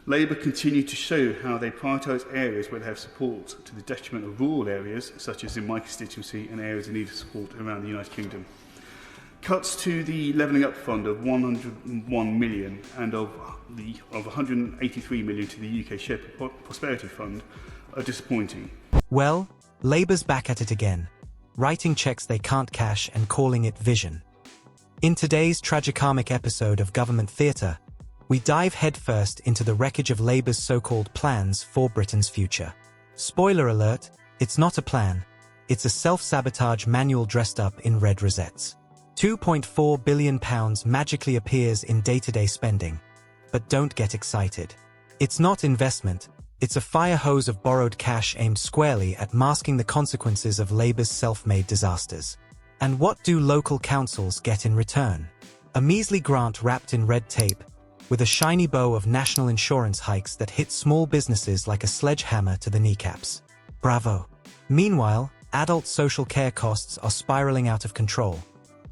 Labour continue to show how they prioritise areas where they have support to the detriment of rural areas, such as in my constituency and areas in need of support around the United Kingdom. Cuts to the Levelling Up Fund of 101 million and of 183 million to the UK Shared Prosperity Fund are disappointing. Well, Labour's back at it again, writing cheques they can't cash and calling it vision. In today's tragicomic episode of Government Theatre, we dive headfirst into the wreckage of Labour's so-called plans for Britain's future. Spoiler alert, it's not a plan, it's a self-sabotage manual dressed up in red rosettes. £2.4 billion magically appears in day-to-day spending. But don't get excited. It's not investment, it's a fire hose of borrowed cash aimed squarely at masking the consequences of Labour's self-made disasters. And what do local councils get in return? A measly grant wrapped in red tape, with a shiny bow of national insurance hikes that hit small businesses like a sledgehammer to the kneecaps. Bravo! Meanwhile, adult social care costs are spiralling out of control.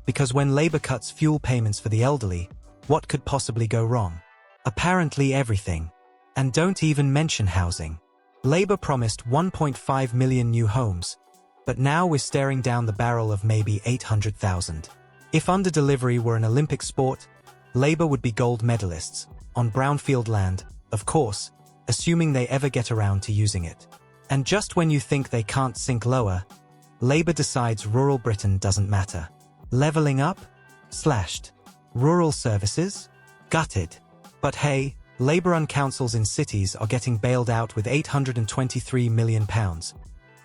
Because when Labour cuts fuel payments for the elderly, what could possibly go wrong? Apparently everything. And don't even mention housing. Labour promised 1.5 million new homes, but now we're staring down the barrel of maybe 800,000. If under-delivery were an Olympic sport, Labour would be gold medalists, on brownfield land, of course, assuming they ever get around to using it. And just when you think they can't sink lower, Labour decides rural Britain doesn't matter. Levelling up? Slashed. Rural services? Gutted. But hey, Labour-run councils in cities are getting bailed out with £823 million,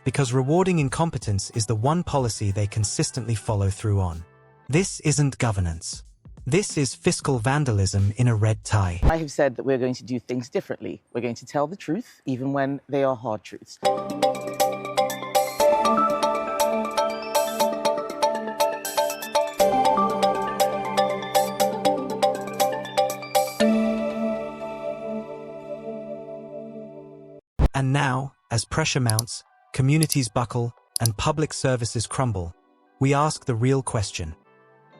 because rewarding incompetence is the one policy they consistently follow through on. This isn't governance. This is fiscal vandalism in a red tie. I have said that we're going to do things differently. We're going to tell the truth, even when they are hard truths. And now, as pressure mounts, communities buckle, and public services crumble, we ask the real question.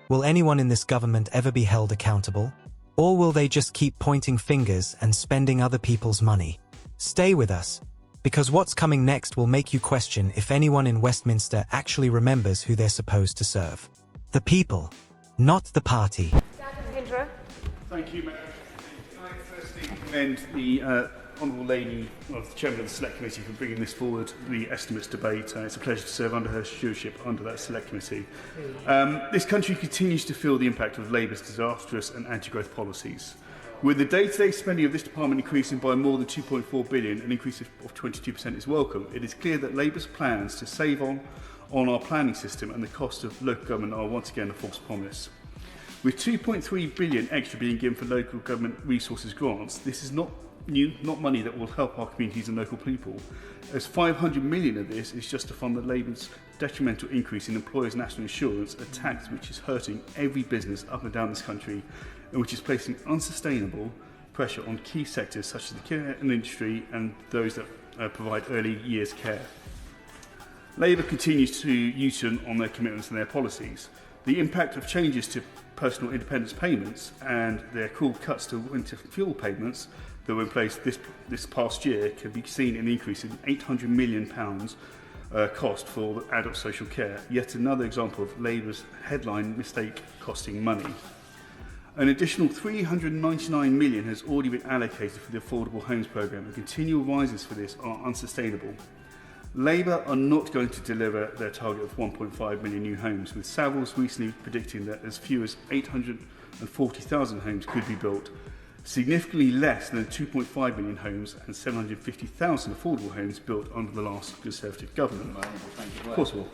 Will anyone in this government ever be held accountable? Or will they just keep pointing fingers and spending other people's money? Stay with us, because what's coming next will make you question if anyone in Westminster actually remembers who they're supposed to serve. The people, not the party. Thank you, Mayor. Can I firstly commend the Honourable Lady of the Chairman of the Select Committee for bringing this forward, the estimates debate. It's a pleasure to serve under her stewardship under that Select Committee. This country continues to feel the impact of Labour's disastrous and anti-growth policies. With the day-to-day spending of this department increasing by more than £2.4 billion, an increase of 22% is welcome. It is clear that Labour's plans to save on our planning system and the cost of local government are once again a false promise. With £2.3 billion extra being given for local government resources grants, this is not money that will help our communities and local people, as 500 million of this is just to fund the Labour's detrimental increase in employers' national insurance, a tax which is hurting every business up and down this country and which is placing unsustainable pressure on key sectors such as the care and industry and those that provide early years care. Labour continues to U-turn on their commitments and their policies. The impact of changes to personal independence payments and their cruel cuts to winter fuel payments that were in place this past year can be seen in the increase in £800 million cost for adult social care, yet another example of Labour's headline mistake costing money. An additional £399 million has already been allocated for the Affordable Homes Programme, and continual rises for this are unsustainable. Labour are not going to deliver their target of 1.5 million new homes, with Savills recently predicting that as few as 840,000 homes could be built, significantly less than 2.5 million homes and 750,000 affordable homes built under the last Conservative government. Of course, will.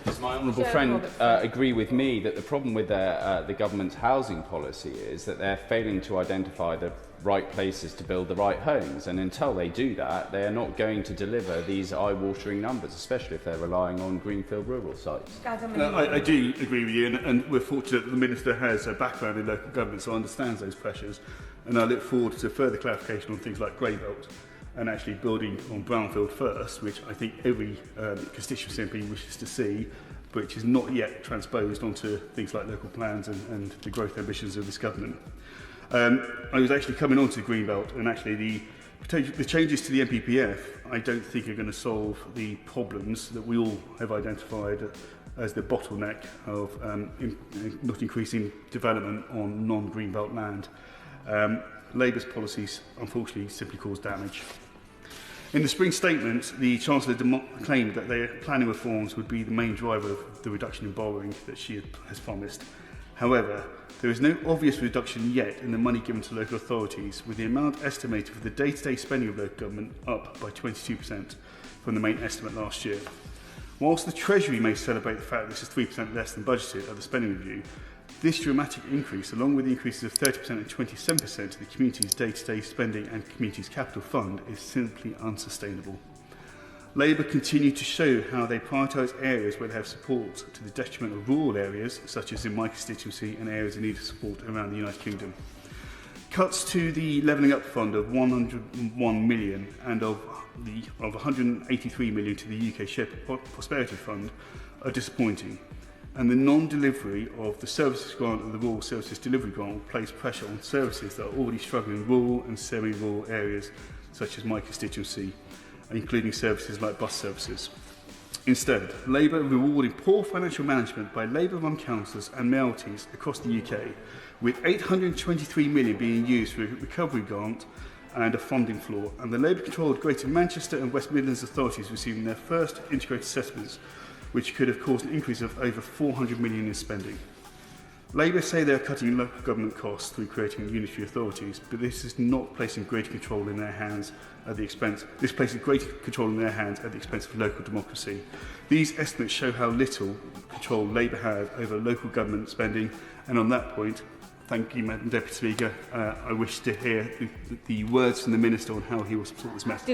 Does my honourable friend agree with me that the problem with the government's housing policy is that they're failing to identify the right places to build the right homes, and until they do that, they are not going to deliver these eye-watering numbers, especially if they're relying on greenfield rural sites? I do agree with you, and we're fortunate that the Minister has a background in local government, so understands those pressures, and I look forward to further clarification on things like grey belt and actually building on brownfield first, which I think every constituency MP wishes to see, but which is not yet transposed onto things like local plans and the growth ambitions of this government. I was actually coming on to the Greenbelt, and actually the changes to the MPPF I don't think are going to solve the problems that we all have identified as the bottleneck of not increasing development on non-Greenbelt land. Labour's policies unfortunately simply cause damage. In the spring statement, the Chancellor claimed that their planning reforms would be the main driver of the reduction in borrowing that she has promised. However, there is no obvious reduction yet in the money given to local authorities, with the amount estimated for the day-to-day spending of local government up by 22% from the main estimate last year. Whilst the Treasury may celebrate the fact that this is 3% less than budgeted at the spending review, this dramatic increase, along with the increases of 30% and 27% to the community's day-to-day spending and community's capital fund, is simply unsustainable. Labour continue to show how they prioritise areas where they have support to the detriment of rural areas, such as in my constituency and areas in need of support around the United Kingdom. Cuts to the Levelling Up Fund of 101 million and of 183 million to the UK Shared Prosperity Fund are disappointing, and the non-delivery of the services grant and the rural services delivery grant will place pressure on services that are already struggling in rural and semi-rural areas such as my constituency, including services like bus services. Instead, Labour rewarding poor financial management by Labour-run councils and mayoralties across the UK, with 823 million being used for a recovery grant and a funding floor, and the Labour-controlled Greater Manchester and West Midlands authorities receiving their first integrated assessments, which could have caused an increase of over 400 million in spending. Labour say they are cutting local government costs through creating unitary authorities, but this is not placing greater control in their hands at the expense. This places greater control in their hands at the expense of local democracy. These estimates show how little control Labour have over local government spending, and on that point, thank you, Madam Deputy Speaker. I wish to hear the words from the Minister on how he will support this matter.